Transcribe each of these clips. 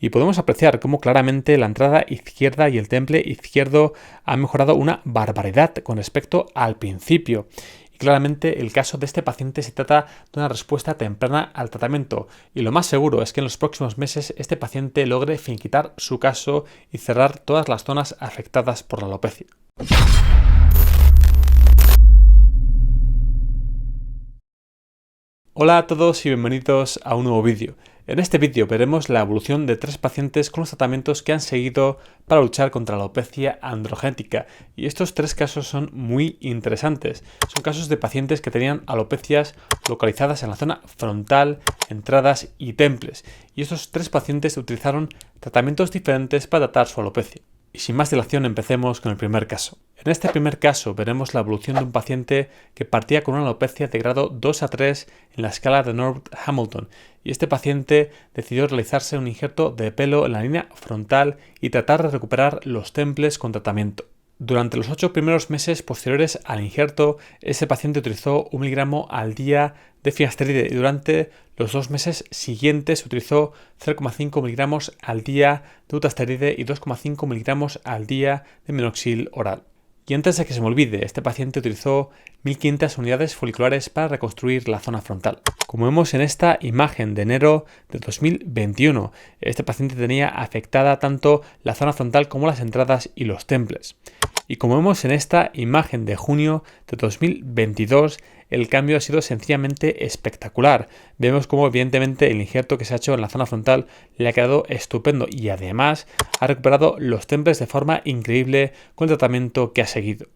Y podemos apreciar cómo claramente la entrada izquierda y el temple izquierdo han mejorado una barbaridad con respecto al principio. Y claramente el caso de este paciente se trata de una respuesta temprana al tratamiento. Y lo más seguro es que en los próximos meses este paciente logre finiquitar su caso y cerrar todas las zonas afectadas por la alopecia. Hola a todos y bienvenidos a un nuevo vídeo. En este vídeo veremos la evolución de 3 pacientes con los tratamientos que han seguido para luchar contra la alopecia androgénica. Y estos 3 casos son muy interesantes. Son casos de pacientes que tenían alopecias localizadas en la zona frontal, entradas y temples. Y estos 3 pacientes utilizaron tratamientos diferentes para tratar su alopecia. Y sin más dilación empecemos con el primer caso. En este primer caso veremos la evolución de un paciente que partía con una alopecia de grado 2 a 3 en la escala de Norwood-Hamilton y este paciente decidió realizarse un injerto de pelo en la línea frontal y tratar de recuperar los temples con tratamiento. Durante los 8 primeros meses posteriores al injerto, ese paciente utilizó 1 miligramo al día de finasteride y durante los 2 meses siguientes utilizó 0,5 miligramos al día de dutasteride y 2,5 miligramos al día de minoxidil oral. Y antes de que se me olvide, este paciente utilizó 1500 unidades foliculares para reconstruir la zona frontal. Como vemos en esta imagen de enero de 2021, este paciente tenía afectada tanto la zona frontal como las entradas y los temples. Y como vemos en esta imagen de junio de 2022, el cambio ha sido sencillamente espectacular. Vemos como evidentemente el injerto que se ha hecho en la zona frontal le ha quedado estupendo y además ha recuperado los temples de forma increíble con el tratamiento que ha seguido.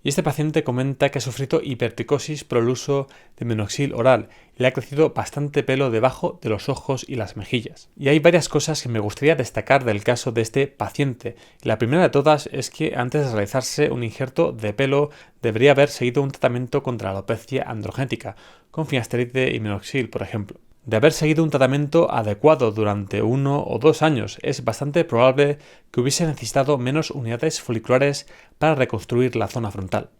Y este paciente comenta que ha sufrido hipertricosis por el uso de minoxidil oral y le ha crecido bastante pelo debajo de los ojos y las mejillas. Y hay varias cosas que me gustaría destacar del caso de este paciente. La primera de todas es que antes de realizarse un injerto de pelo debería haber seguido un tratamiento contra la alopecia androgénica, con finasteride y minoxidil, por ejemplo. De haber seguido un tratamiento adecuado durante 1 o 2 años, es bastante probable que hubiese necesitado menos unidades foliculares para reconstruir la zona frontal.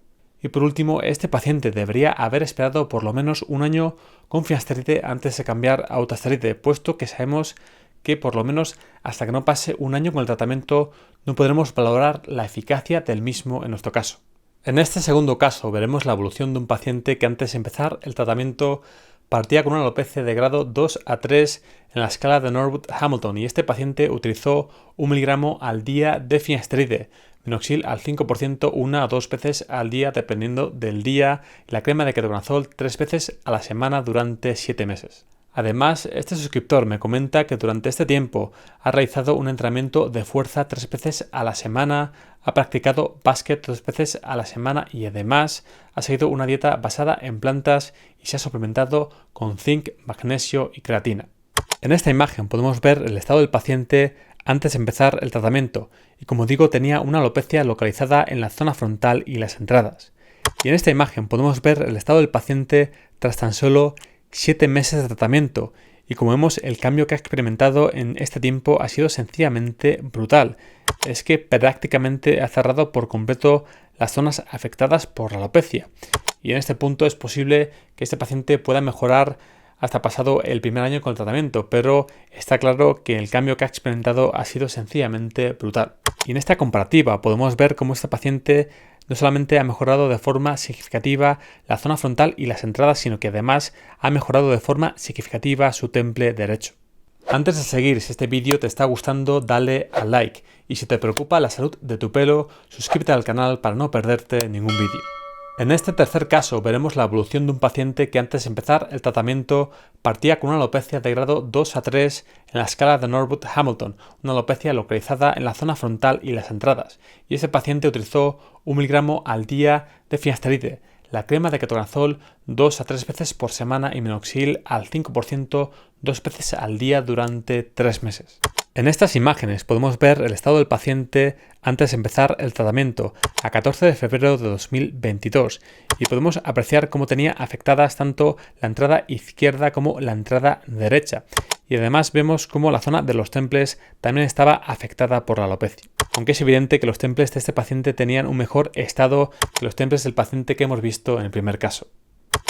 Y por último, este paciente debería haber esperado por lo menos 1 año con finasteride antes de cambiar a dutasteride, puesto que sabemos que por lo menos hasta que no pase 1 año con el tratamiento no podremos valorar la eficacia del mismo en nuestro caso. En este segundo caso veremos la evolución de un paciente que antes de empezar el tratamiento partía con una alopecia de grado 2 a 3 en la escala de Norwood-Hamilton y este paciente utilizó 1 miligramo al día de finasteride, minoxidil al 5% 1 a 2 veces al día dependiendo del día y la crema de ketoconazol 3 veces a la semana durante 7 meses. Además, este suscriptor me comenta que durante este tiempo ha realizado un entrenamiento de fuerza 3 veces a la semana, ha practicado básquet 2 veces a la semana y además ha seguido una dieta basada en plantas y se ha suplementado con zinc, magnesio y creatina. En esta imagen podemos ver el estado del paciente antes de empezar el tratamiento y como digo tenía una alopecia localizada en la zona frontal y las entradas. Y en esta imagen podemos ver el estado del paciente tras tan solo 7 meses de tratamiento y como vemos el cambio que ha experimentado en este tiempo ha sido sencillamente brutal. Es que prácticamente ha cerrado por completo las zonas afectadas por la alopecia y en este punto es posible que este paciente pueda mejorar hasta pasado el primer año con el tratamiento, pero está claro que el cambio que ha experimentado ha sido sencillamente brutal. Y en esta comparativa podemos ver cómo este paciente no solamente ha mejorado de forma significativa la zona frontal y las entradas, sino que además ha mejorado de forma significativa su temple derecho. Antes de seguir, si este vídeo te está gustando, dale al like. Y si te preocupa la salud de tu pelo, suscríbete al canal para no perderte ningún vídeo. En este tercer caso veremos la evolución de un paciente que antes de empezar el tratamiento partía con una alopecia de grado 2 a 3 en la escala de Norwood-Hamilton, una alopecia localizada en la zona frontal y las entradas, y ese paciente utilizó 1 miligramo al día de finasteride, la crema de ketoconazol 2 a 3 veces por semana y minoxidil al 5% 2 veces al día durante 3 meses. En estas imágenes podemos ver el estado del paciente antes de empezar el tratamiento a 14 de febrero de 2022 y podemos apreciar cómo tenía afectadas tanto la entrada izquierda como la entrada derecha y además vemos cómo la zona de los temples también estaba afectada por la alopecia. Aunque es evidente que los temples de este paciente tenían un mejor estado que los temples del paciente que hemos visto en el primer caso.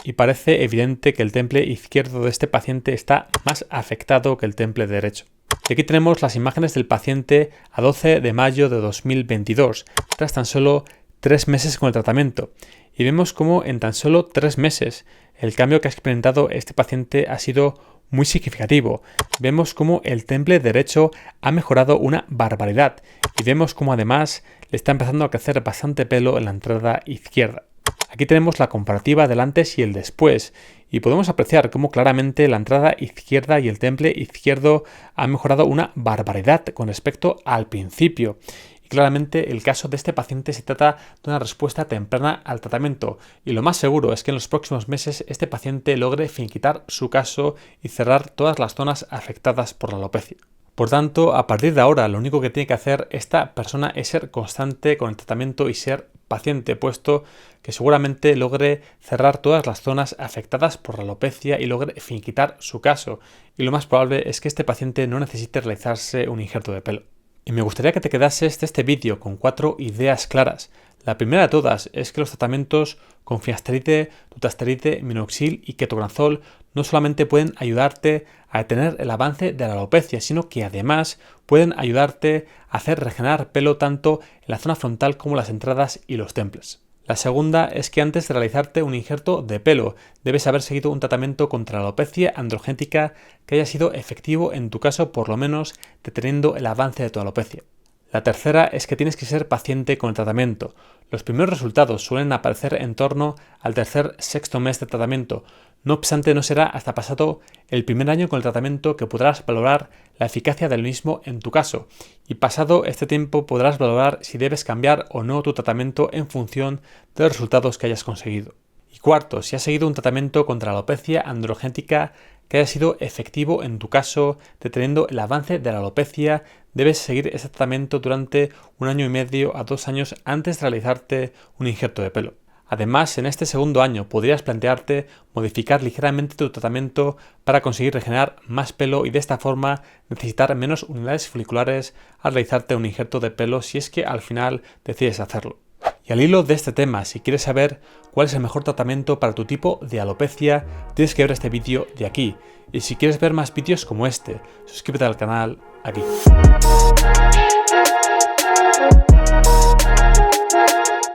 Y parece evidente que el temple izquierdo de este paciente está más afectado que el temple derecho. Y aquí tenemos las imágenes del paciente a 12 de mayo de 2022, tras tan solo 3 meses con el tratamiento. Y vemos cómo en tan solo 3 meses el cambio que ha experimentado este paciente ha sido muy significativo. Vemos cómo el temple derecho ha mejorado una barbaridad y vemos cómo además le está empezando a crecer bastante pelo en la entrada izquierda. Aquí tenemos la comparativa del antes y el después y podemos apreciar cómo claramente la entrada izquierda y el temple izquierdo han mejorado una barbaridad con respecto al principio. Claramente el caso de este paciente se trata de una respuesta temprana al tratamiento y lo más seguro es que en los próximos meses este paciente logre finiquitar su caso y cerrar todas las zonas afectadas por la alopecia. Por tanto, a partir de ahora lo único que tiene que hacer esta persona es ser constante con el tratamiento y ser paciente, puesto que seguramente logre cerrar todas las zonas afectadas por la alopecia y logre finiquitar su caso. Y lo más probable es que este paciente no necesite realizarse un injerto de pelo. Y me gustaría que te quedases de este vídeo con 4 ideas claras. La primera de todas es que los tratamientos con finasteride, dutasteride, minoxidil y ketoconazol no solamente pueden ayudarte a detener el avance de la alopecia, sino que además pueden ayudarte a hacer regenerar pelo tanto en la zona frontal como las entradas y los temples. La segunda es que antes de realizarte un injerto de pelo, debes haber seguido un tratamiento contra la alopecia androgénica que haya sido efectivo en tu caso, por lo menos deteniendo el avance de tu alopecia. La tercera es que tienes que ser paciente con el tratamiento. Los primeros resultados suelen aparecer en torno al tercer-sexto mes de tratamiento. No obstante, no será hasta pasado el primer año con el tratamiento que podrás valorar la eficacia del mismo en tu caso. Y pasado este tiempo podrás valorar si debes cambiar o no tu tratamiento en función de los resultados que hayas conseguido. Y cuarto, si has seguido un tratamiento contra la alopecia androgénica que haya sido efectivo en tu caso, deteniendo el avance de la alopecia, debes seguir ese tratamiento durante 1 año y medio a 2 años antes de realizarte un injerto de pelo. Además, en este segundo año podrías plantearte modificar ligeramente tu tratamiento para conseguir regenerar más pelo y de esta forma necesitar menos unidades foliculares al realizarte un injerto de pelo si es que al final decides hacerlo. Y al hilo de este tema, si quieres saber cuál es el mejor tratamiento para tu tipo de alopecia, tienes que ver este vídeo de aquí. Y si quieres ver más vídeos como este, suscríbete al canal aquí.